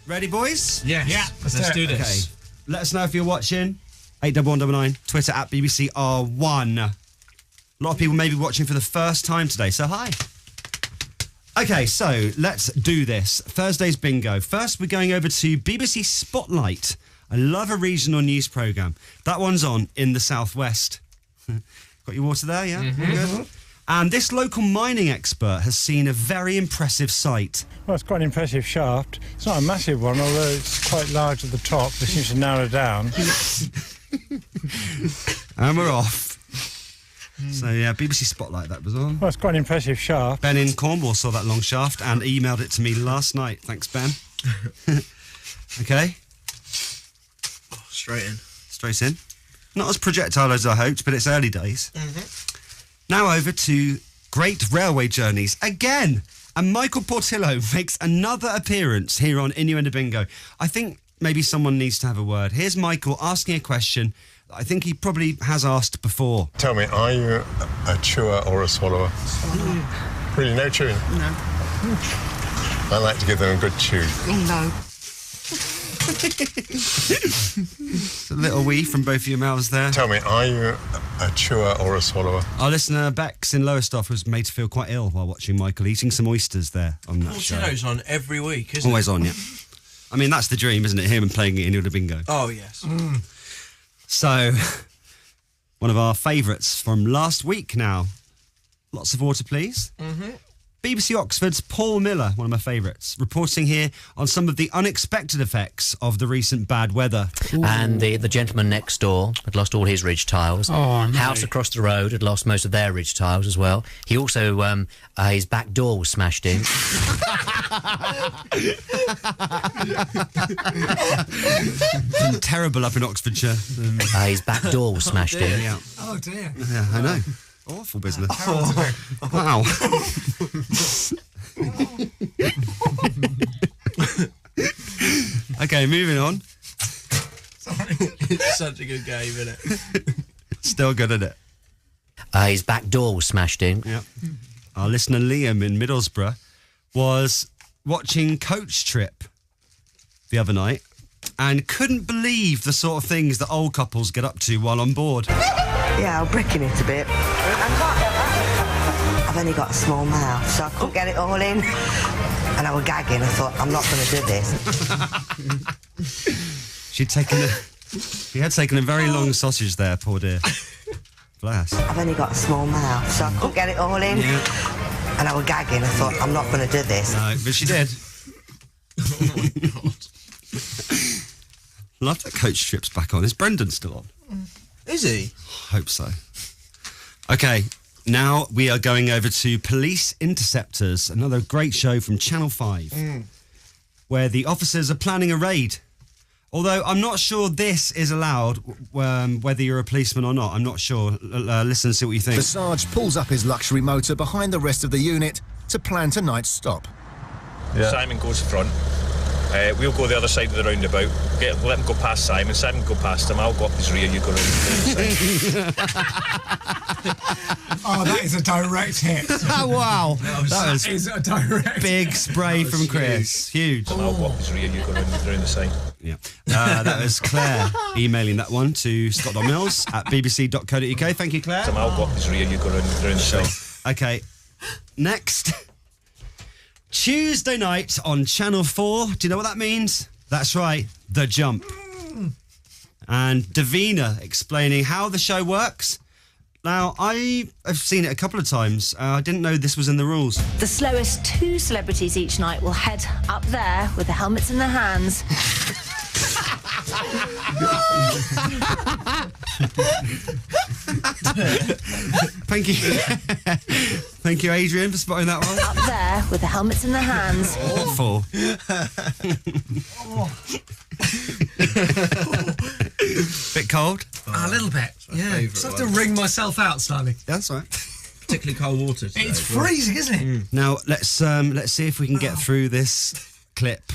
Ready, boys? Yes. Yeah. Let's do this. Okay. Let us know if you're watching. 81199, Twitter at BBCR1. A lot of people may be watching for the first time today, so hi. Okay, so let's do this. Thursday's bingo. First, we're going over to BBC Spotlight. I love a regional news programme. That one's on in the southwest. Got your water there, yeah? Mm-hmm. Good. And this local mining expert has seen a very impressive sight. Well, it's quite an impressive shaft. It's not a massive one, although it's quite large at the top. It seems to narrow down. And we're off. So, yeah, BBC Spotlight, that was on. Well, it's quite an impressive shaft. Ben in Cornwall saw that long shaft and emailed it to me last night. Thanks, Ben. Okay. Oh, straight in. Straight in. Not as projectile as I hoped, but it's early days. Mm-hmm. Now over to great railway journeys again. And Michael Portillo makes another appearance here on Innuendo Bingo. I think maybe someone needs to have a word. Here's Michael asking a question that I think he probably has asked before. Tell me, are you a chewer or a swallower? Really, no chewing? No. I like to give them a good chew. No. It's a little wee from both of your mouths there. Tell me, are you a chewer or a swallower? Our listener Bex in Lowestoft was made to feel quite ill while watching Michael eating some oysters there on that show. Portillo's on every week, isn't Always on, yeah. I mean, that's the dream, isn't it? Him and playing it in Innuendo Bingo. Oh, yes. So, one of our favourites from last week now. Lots of water, please. Mm-hmm. BBC Oxford's Paul Miller, one of my favourites, reporting here on some of the unexpected effects of the recent bad weather. Ooh. And the gentleman next door had lost all his ridge tiles. Oh, no. House across the road had lost most of their ridge tiles as well. He also, his back door was smashed in. Terrible up in Oxfordshire. His back door was smashed in. Yeah. Oh, dear. Yeah, I know. Awful business. Oh. Wow. Okay, moving on. Sorry. It's such a good game, isn't it? Still good at it. His back door was smashed in. Yeah. Our listener Liam in Middlesbrough was watching Coach Trip the other night and couldn't believe the sort of things that old couples get up to while on board. Yeah, I'm bricking it a bit. I've only got a small mouth, so I couldn't get it all in. And I was gagging. I thought, I'm not going to do this. She had taken a very long sausage there, poor dear. Bless. I've only got a small mouth, so I couldn't get it all in. Yeah. And I was gagging. I thought, I'm not going to do this. No, but she did. Oh, my God. Love that Coach Trip's back on. Is Brendan still on? Is he? Hope so. Okay, now we are going over to Police Interceptors, another great show from Channel 5, where the officers are planning a raid. Although I'm not sure this is allowed, whether you're a policeman or not. I'm not sure. Listen and see what you think. The Sarge pulls up his luxury motor behind the rest of the unit to plan tonight's stop. Yeah. Simon goes front. We'll go the other side of the roundabout. Let him go past Simon. Simon go past him. I'll go up his rear. You go round the other side. Oh, that is a direct hit. Oh, wow. That is a direct big spray from Chris. Huge. I'll go up his rear. You go round the side. Yeah. That was Claire emailing that one to scott.mills@bbc.co.uk. Thank you, Claire. I'll go up his rear. You go round the side. Okay. Next. Tuesday night on Channel 4. Do you know what that means? That's right, The Jump. And Davina explaining how the show works. Now, I have seen it a couple of times. I didn't know this was in the rules. The slowest two celebrities each night will head up there with the helmets in their hands. Thank you. Thank you, Adrian, for spotting that one. Up there with the helmets in their hands. Awful. Bit cold? A little bit, yeah. Just have to wring myself out slightly. That's right. Particularly cold water today. It's freezing, isn't it? Now, let's see if we can get through this clip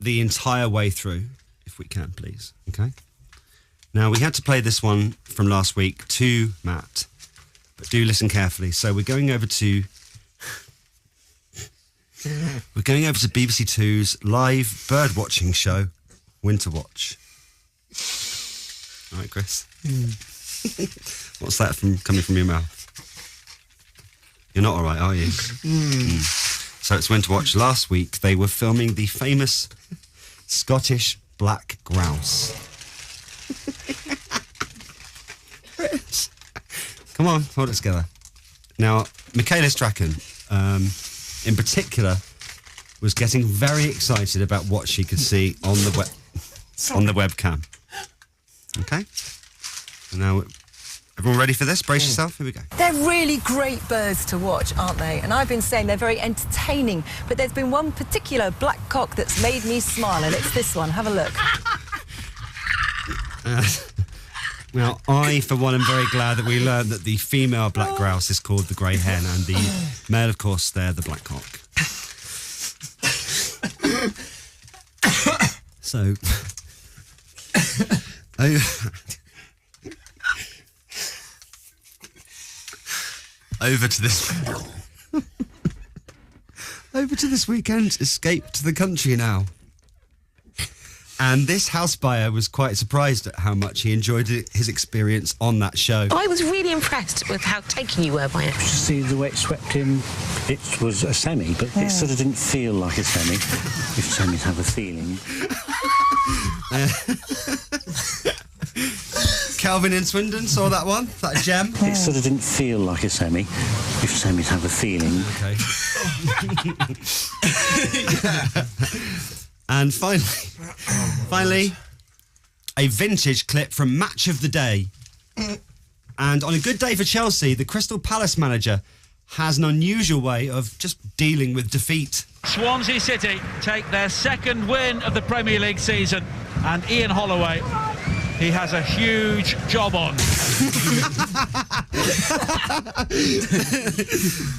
the entire way through, if we can, please. Okay? Now, we had to play this one from last week to Matt, but do listen carefully. So we're going over to We're going over to BBC Two's live bird watching show, Winter Watch. All right, Chris. What's that coming from your mouth? You're not all right, are you? So it's Winter Watch. Last week, they were filming the famous Scottish black grouse. Come on, hold it together. Now, Michaela Strachan, in particular, was getting very excited about what she could see on the webcam. Okay? And now, everyone ready for this? Brace yourself. Here we go. They're really great birds to watch, aren't they? And I've been saying they're very entertaining, but there's been one particular black cock that's made me smile, and it's this one. Have a look. Now, I, for one, am very glad that we learned that the female black grouse is called the grey hen, and the male, of course, they're the black cock. So, over to this weekend's escape to the country now. And this house buyer was quite surprised at how much he enjoyed his experience on that show. I was really impressed with how taken you were by it. To see the way it swept in, it was a semi, but it sort of didn't feel like a semi, if semis have a feeling. Calvin in Swindon saw that one, that gem. It sort of didn't feel like a semi, if semis have a feeling. Okay. And finally, a vintage clip from Match of the Day. And on a good day for Chelsea, the Crystal Palace manager has an unusual way of just dealing with defeat. Swansea City take their second win of the Premier League season, and Ian Holloway, he has a huge job on.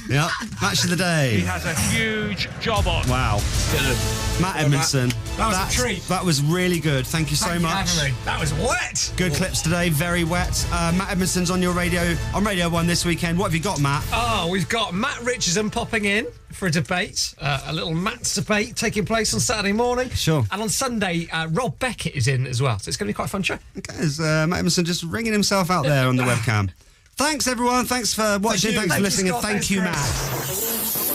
Yeah, Match of the Day. He has a huge job on. Wow. Matt Edmondson. That was a treat. That was really good. Thank you so much. That was wet. Good clips today, very wet. Matt Edmondson's on your radio, on Radio 1 this weekend. What have you got, Matt? Oh, we've got Matt Richardson popping in for a debate, a little Matt's debate taking place on Saturday morning. Sure. And on Sunday, Rob Beckett is in as well, so it's going to be quite a fun show. Okay, is Matt Edmondson just ringing himself out there on the webcam. Thanks, everyone. Thanks for watching. Thanks for listening. And thank you, Matt.